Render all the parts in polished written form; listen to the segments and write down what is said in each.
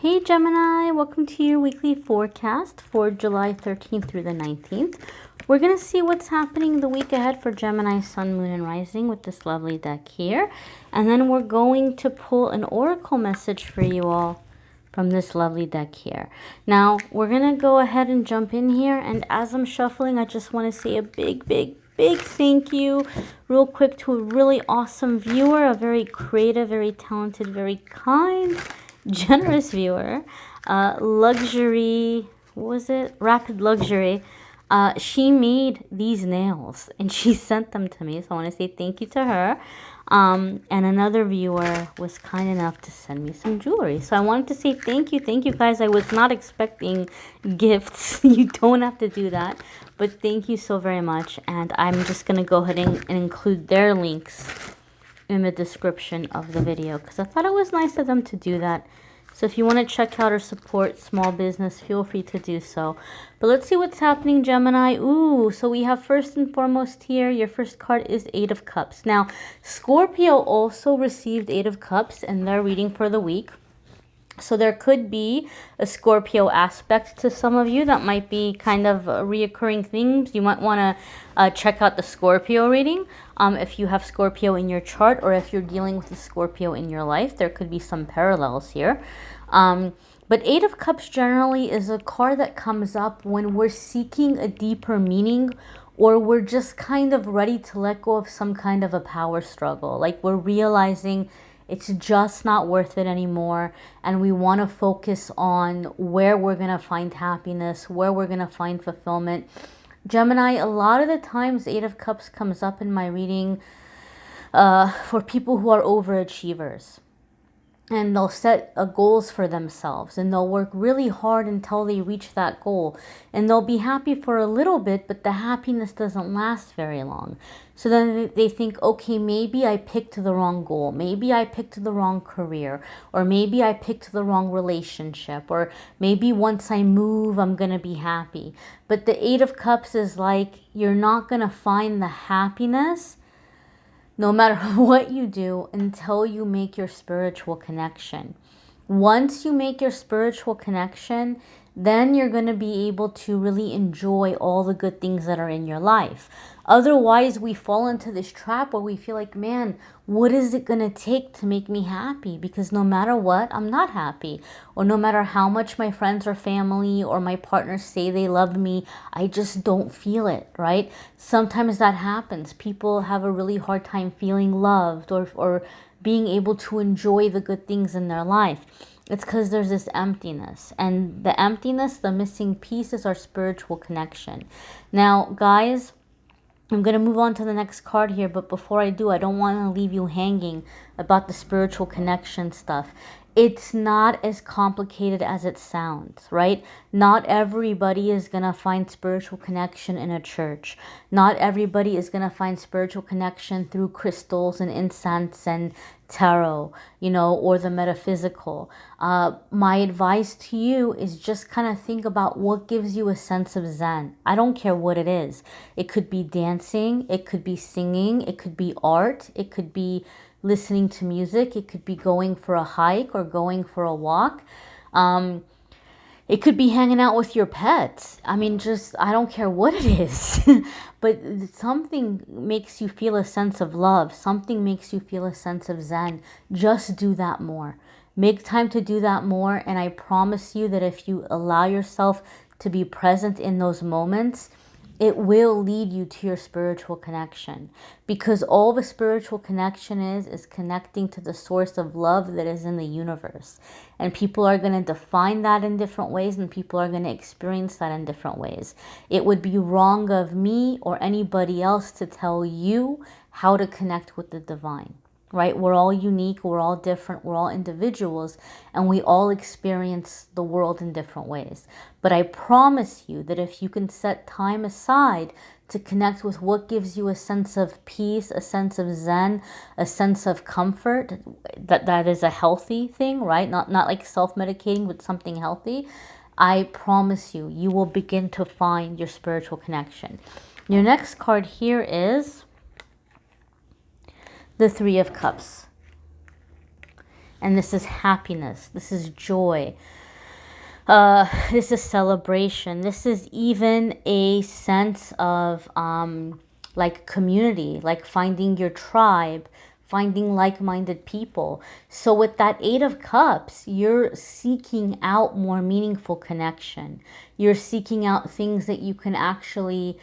Hey Gemini, welcome to your weekly forecast for July 13th through the 19th. We're going to see what's happening the week ahead for Gemini, Sun, Moon, and Rising with this lovely deck here. And then we're going to pull an oracle message for you all from this lovely deck here. Now, we're going to go ahead and jump in here. And as I'm shuffling, I just want to say a big thank you real quick to a really awesome viewer, a very creative, very talented, very kind, generous viewer, luxury, what was it, rapid luxury. She made these nails and she sent them to me, so I want to say thank you to her. And another viewer was kind enough to send me some jewelry, so I wanted to say thank you guys. I was not expecting gifts. You don't have to do that, but thank you so very much. And I'm just gonna go ahead and include their links in the description of the video because I thought it was nice of them to do that. So if you want to check out or support small business, feel free to do so. But let's see what's happening, Gemini. Ooh, so we have first and foremost here, your first card is Eight of Cups. Now, Scorpio also received Eight of Cups in their reading for the week. So there could be a Scorpio aspect to some of you that might be kind of reoccurring things. You might want to check out the Scorpio reading if you have Scorpio in your chart, or if you're dealing with a Scorpio in your life. There could be some parallels here. But Eight of Cups generally is a card that comes up when we're seeking a deeper meaning, or we're just kind of ready to let go of some kind of a power struggle. Like we're realizing it's just not worth it anymore, and we want to focus on where we're going to find happiness, where we're going to find fulfillment. Gemini, a lot of the times Eight of Cups comes up in my reading for people who are overachievers. And they'll set goals for themselves and they'll work really hard until they reach that goal. And they'll be happy for a little bit, but the happiness doesn't last very long. So then they think, okay, maybe I picked the wrong goal. Maybe I picked the wrong career. Or maybe I picked the wrong relationship. Or maybe once I move, I'm going to be happy. But the Eight of Cups is like, you're not going to find the happiness no matter what you do until you make your spiritual connection. Once you make your spiritual connection, then you're going to be able to really enjoy all the good things that are in your life. Otherwise, we fall into this trap where we feel like, man, what is it going to take to make me happy? Because no matter what, I'm not happy. Or no matter how much my friends or family or my partners say they love me, I just don't feel it, right? Sometimes that happens. People have a really hard time feeling loved or being able to enjoy the good things in their life. It's because there's this emptiness. And the emptiness, the missing piece, is our spiritual connection. Now, guys, I'm going to move on to the next card here, but before I do, I don't want to leave you hanging about the spiritual connection stuff. It's not as complicated as it sounds, right? Not everybody is going to find spiritual connection in a church. Not everybody is going to find spiritual connection through crystals and incense and tarot, or the metaphysical. My advice to you is just kind of think about what gives you a sense of Zen. I don't care what it is. It could be dancing. It could be singing. It could be art. It could be listening to music. It could be going for a hike or going for a walk. It could be hanging out with your pets. I mean, I don't care what it is. But something makes you feel a sense of love. Something makes you feel a sense of Zen. Just do that more. Make time to do that more. And I promise you that if you allow yourself to be present in those moments, it will lead you to your spiritual connection. Because all the spiritual connection is connecting to the source of love that is in the universe. And people are going to define that in different ways, and people are going to experience that in different ways. It would be wrong of me or anybody else to tell you how to connect with the divine. Right? We're all unique, we're all different, we're all individuals, and we all experience the world in different ways. But I promise you that if you can set time aside to connect with what gives you a sense of peace, a sense of Zen, a sense of comfort, that is a healthy thing, right? Not like self-medicating, but something healthy. I promise you, you will begin to find your spiritual connection. Your next card here is the Three of Cups. And this is happiness. This is joy. This is celebration. This is even a sense of like community, like finding your tribe, finding like-minded people. So with that Eight of Cups, you're seeking out more meaningful connection. You're seeking out things that you can actually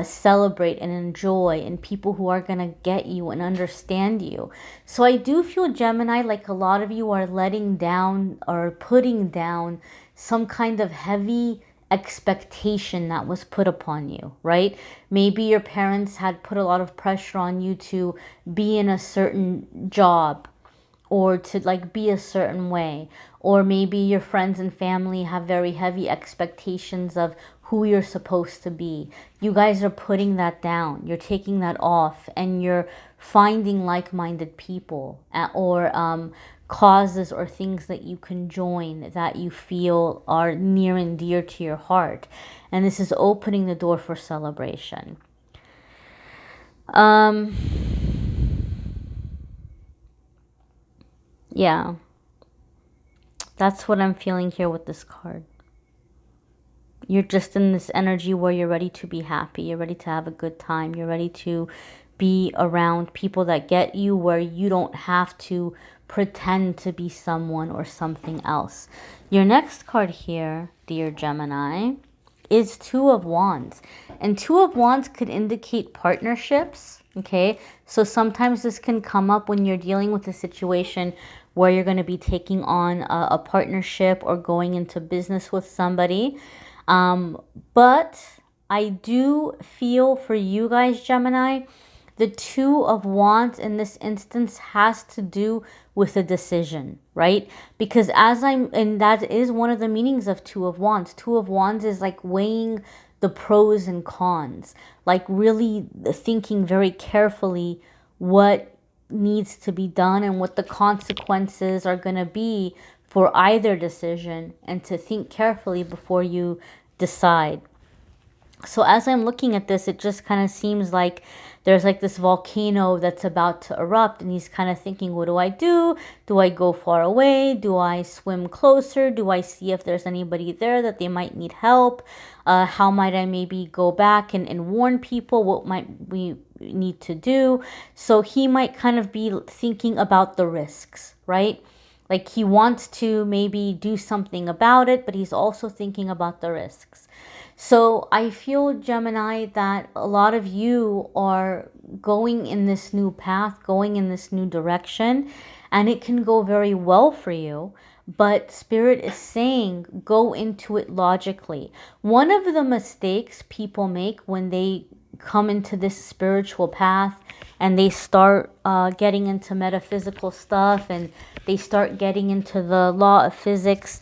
celebrate and enjoy, and people who are going to get you and understand you. So I do feel, Gemini, like a lot of you are letting down or putting down some kind of heavy expectation that was put upon you, right? Maybe your parents had put a lot of pressure on you to be in a certain job, or to like be a certain way, or maybe your friends and family have very heavy expectations of who you're supposed to be. You guys are putting that down. You're taking that off, and you're finding like-minded people, or causes or things that you can join that you feel are near and dear to your heart. And this is opening the door for celebration. Yeah, that's what I'm feeling here with this card. You're just in this energy where you're ready to be happy. You're ready to have a good time. You're ready to be around people that get you, where you don't have to pretend to be someone or something else. Your next card here, dear Gemini, is Two of Wands. And Two of Wands could indicate partnerships, okay? So sometimes this can come up when you're dealing with a situation where you're going to be taking on a partnership or going into business with somebody. But I do feel for you guys, Gemini, the Two of Wands in this instance has to do with a decision, right? Because and that is one of the meanings of Two of Wands. Two of Wands is like weighing the pros and cons, like really thinking very carefully what needs to be done and what the consequences are going to be for either decision, and to think carefully before you decide. So as I'm looking at this, it just kind of seems like there's like this volcano that's about to erupt, and he's kind of thinking, what do I do? Do I go far away? Do I swim closer? Do I see if there's anybody there that they might need help? How might I maybe go back and warn people? What might we need to do? So he might kind of be thinking about the risks, right? Like he wants to maybe do something about it, but he's also thinking about the risks. So I feel, Gemini, that a lot of you are going in this new path, going in this new direction, and it can go very well for you. But Spirit is saying, go into it logically. One of the mistakes people make when they come into this spiritual path and they start getting into metaphysical stuff, and they start getting into the law of physics,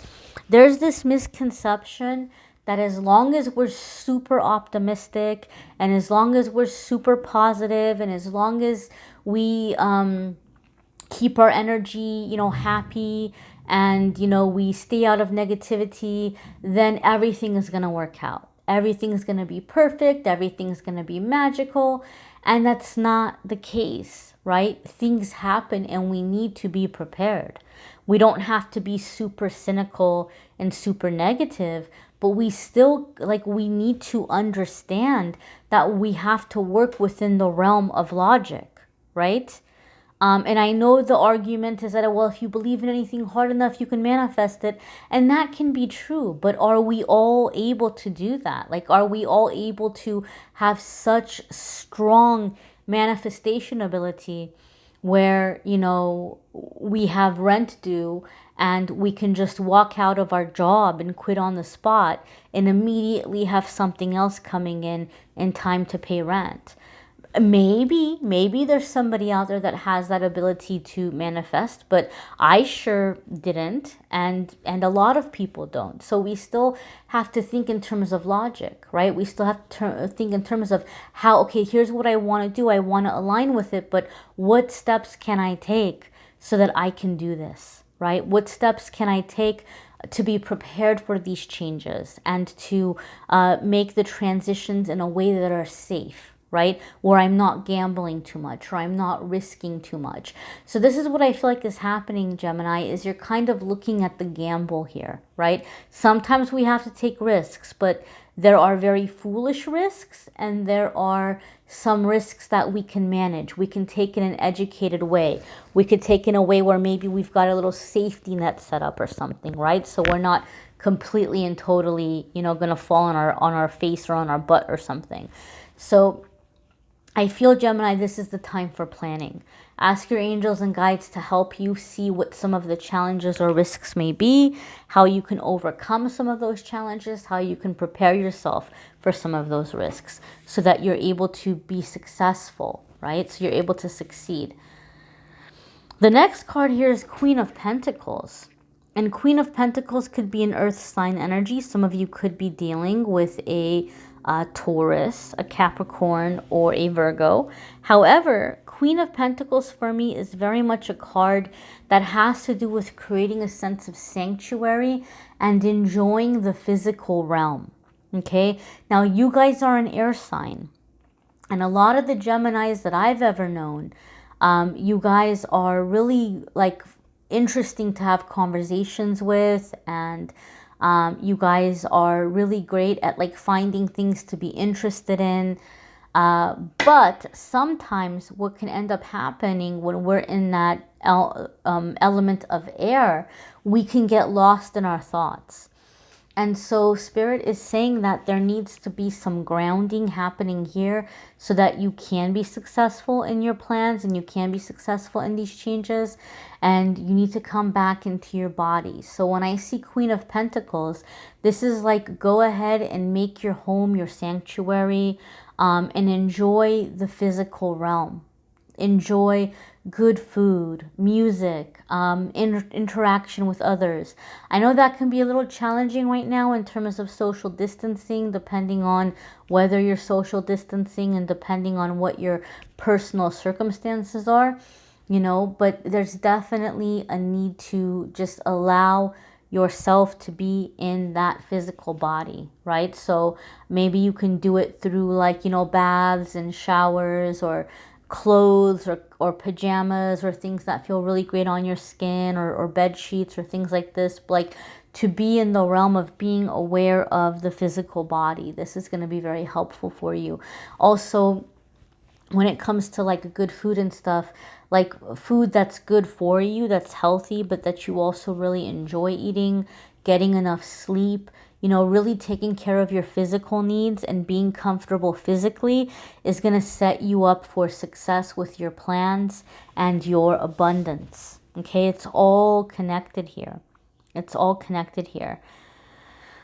there's this misconception that as long as we're super optimistic, and as long as we're super positive, and as long as we keep our energy, happy, and, we stay out of negativity, then everything is going to work out. Everything's going to be perfect. Everything's going to be magical. And that's not the case, right? Things happen, and we need to be prepared. We don't have to be super cynical and super negative, but we still, we need to understand that we have to work within the realm of logic, right? And I know the argument is that, well, if you believe in anything hard enough, you can manifest it. And that can be true. But are we all able to do that? Are we all able to have such strong manifestation ability where, we have rent due, and we can just walk out of our job and quit on the spot and immediately have something else coming in time to pay rent? Maybe there's somebody out there that has that ability to manifest, but I sure didn't, and a lot of people don't. So we still have to think in terms of logic, right? We still have to think in terms of how, okay, here's what I want to do. I want to align with it, but what steps can I take so that I can do this, right? What steps can I take to be prepared for these changes and to make the transitions in a way that are safe, right? Where I'm not gambling too much, or I'm not risking too much. So this is what I feel like is happening, Gemini, is you're kind of looking at the gamble here, right? Sometimes we have to take risks, but there are very foolish risks, and there are some risks that we can manage. We can take in an educated way. We could take in a way where maybe we've got a little safety net set up or something, right? So we're not completely and totally, you know, going to fall on our face or on our butt or something. So I feel, Gemini, this is the time for planning. Ask your angels and guides to help you see what some of the challenges or risks may be, how you can overcome some of those challenges, how you can prepare yourself for some of those risks so that you're able to be successful, right? So you're able to succeed. The next card here is Queen of Pentacles. And Queen of Pentacles could be an earth sign energy. Some of you could be dealing with a Taurus, a Capricorn, or a Virgo. However, Queen of Pentacles for me is very much a card that has to do with creating a sense of sanctuary and enjoying the physical realm. Okay, now you guys are an air sign, and a lot of the Geminis that I've ever known, you guys are really like interesting to have conversations with, and you guys are really great at like finding things to be interested in. But sometimes what can end up happening when we're in that element of air, we can get lost in our thoughts. And so Spirit is saying that there needs to be some grounding happening here so that you can be successful in your plans and you can be successful in these changes, and you need to come back into your body. So when I see Queen of Pentacles, this is like, go ahead and make your home your sanctuary, and enjoy the physical realm. Enjoy good food, music, interaction with others. I know that can be a little challenging right now in terms of social distancing, depending on whether you're social distancing and depending on what your personal circumstances are, you know, but there's definitely a need to just allow yourself to be in that physical body, right? So maybe you can do it through like, you know, baths and showers, or clothes, or pajamas, or things that feel really great on your skin, or bed sheets, or things like this. Like, to be in the realm of being aware of the physical body. This is going to be very helpful for you. Also, when it comes to like good food and stuff, like food that's good for you, that's healthy, but that you also really enjoy eating, getting enough sleep, you know, really taking care of your physical needs and being comfortable physically is going to set you up for success with your plans and your abundance. Okay, it's all connected here. It's all connected here.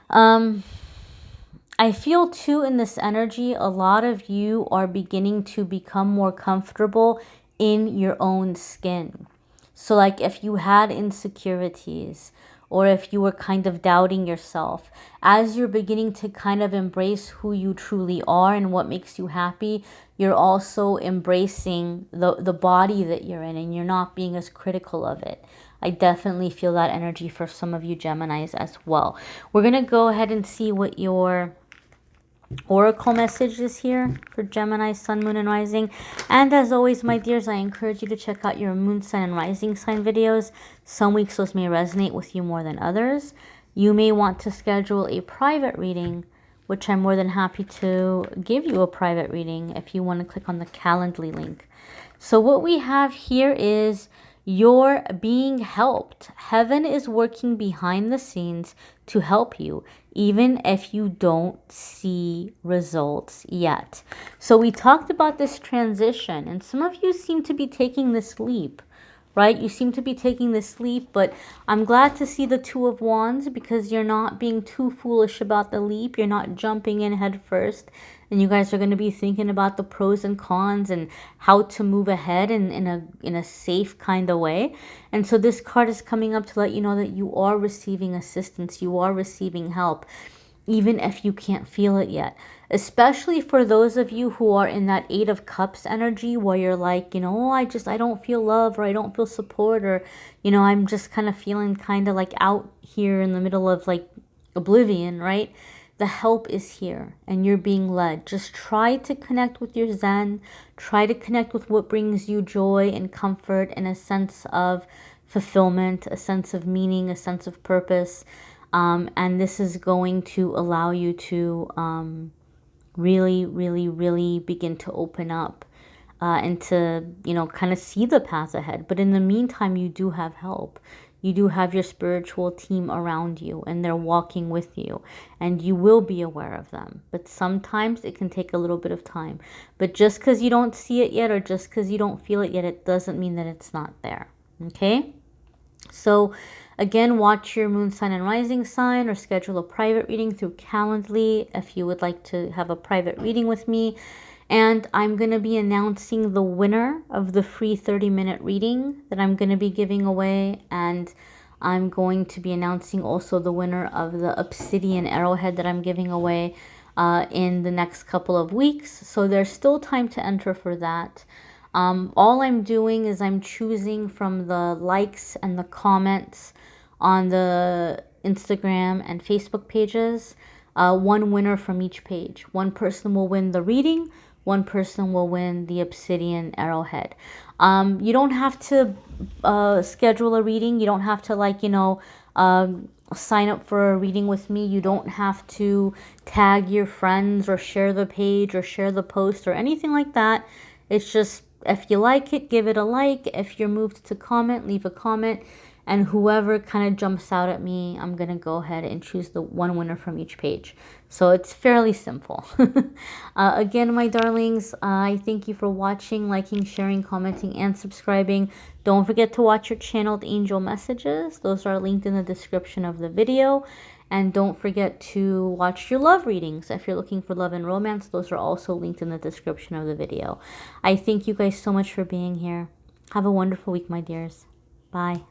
I feel too in this energy, a lot of you are beginning to become more comfortable in your own skin. So like if you had insecurities, or if you were kind of doubting yourself, as you're beginning to kind of embrace who you truly are and what makes you happy, you're also embracing the body that you're in, and you're not being as critical of it. I definitely feel that energy for some of you Geminis as well. We're going to go ahead and see what your oracle message is here for Gemini, Sun, Moon, and Rising. And as always, my dears, I encourage you to check out your Moon sign and Rising sign videos. Some weeks those may resonate with you more than others. You may want to schedule a private reading, which I'm more than happy to give you a private reading if you want to click on the Calendly link. So what we have here is you're being helped. Heaven is working behind the scenes to help you, even if you don't see results yet. So we talked about this transition, and some of you seem to be taking this leap, right? You seem to be taking this leap, but I'm glad to see the Two of Wands, because you're not being too foolish about the leap. You're not jumping in head first, and you guys are going to be thinking about the pros and cons and how to move ahead in a safe kind of way. And so this card is coming up to let you know that you are receiving assistance, you are receiving help, even if you can't feel it yet. Especially for those of you who are in that Eight of Cups energy, where you're like, you know, I don't feel love, or I don't feel support, or, you know, I'm just kind of feeling kind of like out here in the middle of like oblivion, right? the help is here and you're being led. Just try to connect with your Zen. Try to connect with what brings you joy and comfort and a sense of fulfillment, a sense of meaning, a sense of purpose. And this is going to allow you to really, really, really begin to open up and to, you know, kind of see the path ahead. But in the meantime, you do have help. You do have your spiritual team around you and they're walking with you and you will be aware of them. But sometimes it can take a little bit of time. But just because you don't see it yet or just because you don't feel it yet, it doesn't mean that it's not there. Okay? So again, watch your moon sign and rising sign or schedule a private reading through Calendly if you would like to have a private reading with me. And I'm going to be announcing the winner of the free 30-minute reading that I'm going to be giving away. And I'm going to be announcing also the winner of the obsidian arrowhead that I'm giving away in the next couple of weeks. So there's still time to enter for that. All I'm doing is I'm choosing from the likes and the comments on the Instagram and Facebook pages, one winner from each page. One person will win the reading. One person will win the obsidian arrowhead. You don't have to schedule a reading. You don't have to, like, you know, sign up for a reading with me. You don't have to tag your friends or share the page or share the post or anything like that. It's just, if you like it, give it a like. If you're moved to comment, leave a comment. And whoever kind of jumps out at me, I'm going to go ahead and choose the one winner from each page. So it's fairly simple. Again, my darlings, I thank you for watching, liking, sharing, commenting, and subscribing. Don't forget to watch your channeled angel messages. Those are linked in the description of the video. And don't forget to watch your love readings. If you're looking for love and romance, those are also linked in the description of the video. I thank you guys so much for being here. Have a wonderful week, my dears. Bye.